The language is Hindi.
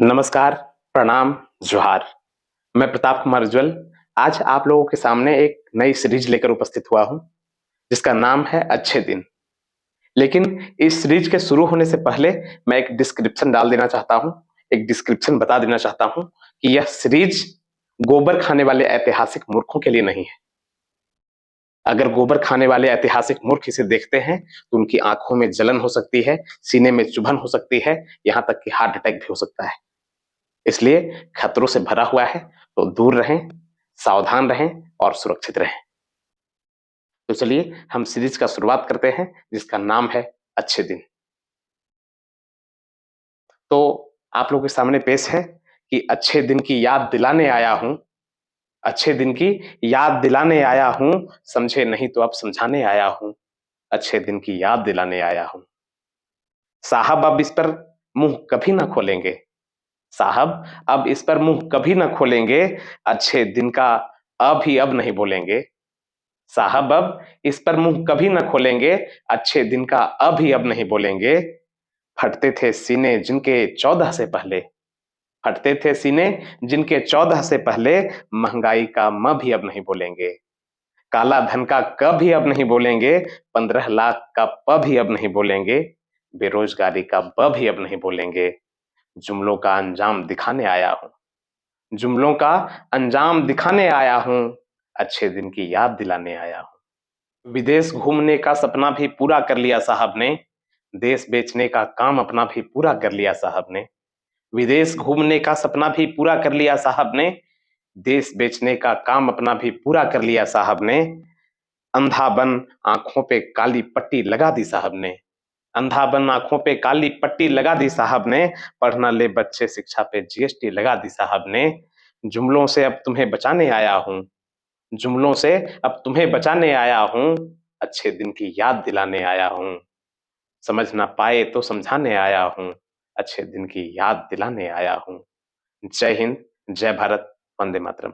नमस्कार, प्रणाम, जोहार। मैं प्रताप कुमार उज्ज्वल आज आप लोगों के सामने एक नई सीरीज लेकर उपस्थित हुआ हूं, जिसका नाम है अच्छे दिन। लेकिन इस सीरीज के शुरू होने से पहले मैं एक डिस्क्रिप्शन डाल देना चाहता हूं, एक डिस्क्रिप्शन बता देना चाहता हूं कि यह सीरीज गोबर खाने वाले ऐतिहासिक मूर्खों के लिए नहीं है। अगर गोबर खाने वाले ऐतिहासिक मूर्ख इसे देखते हैं तो उनकी आंखों में जलन हो सकती है, सीने में चुभन हो सकती है, यहां तक कि हार्ट अटैक भी हो सकता है। इसलिए खतरों से भरा हुआ है, तो दूर रहें, सावधान रहें और सुरक्षित रहें। तो चलिए हम सीरीज का शुरुआत करते हैं, जिसका नाम है अच्छे दिन। तो आप लोगों के सामने पेश है कि अच्छे दिन की याद दिलाने आया हूं, अच्छे दिन की याद दिलाने आया हूं, समझे नहीं तो अब समझाने आया हूं, अच्छे दिन की याद दिलाने आया हूं। साहब अब इस पर मुंह कभी ना खोलेंगे, साहब अब इस पर मुंह कभी ना खोलेंगे, अच्छे दिन का अभी अब नहीं बोलेंगे। साहब अब इस पर मुंह कभी ना खोलेंगे, अच्छे दिन का अभी अब नहीं बोलेंगे। फटते थे सीने जिनके 14 से पहले, फटते थे सीने जिनके 14 से पहले, महंगाई का म भी अब नहीं बोलेंगे। काला धन का क भी अब नहीं बोलेंगे, 15 लाख का प भी अब नहीं बोलेंगे, बेरोजगारी का ब भी अब नहीं बोलेंगे। जुमलों का अंजाम दिखाने आया हूं, जुमलों का अंजाम दिखाने आया हूं, अच्छे दिन की याद दिलाने आया हूं। विदेश घूमने का सपना भी पूरा कर लिया साहब ने, देश बेचने का काम अपना भी पूरा कर लिया साहब ने। विदेश घूमने का सपना भी पूरा कर लिया साहब ने, देश बेचने का काम अपना भी पूरा कर लिया साहब ने। अंधाबन आंखों पे काली पट्टी लगा दी साहब ने, अंधाबन आंखों पे काली पट्टी लगा दी साहब ने। पढ़ना ले बच्चे शिक्षा पे जीएसटी लगा दी साहब ने। जुमलों से अब तुम्हें बचाने आया हूं, जुमलों से अब तुम्हें बचाने आया हूं, अच्छे दिन की याद दिलाने आया हूं। समझ ना पाए तो समझाने आया हूं, अच्छे दिन की याद दिलाने आया हूं। जय हिंद, जय भारत, वंदे मातरम।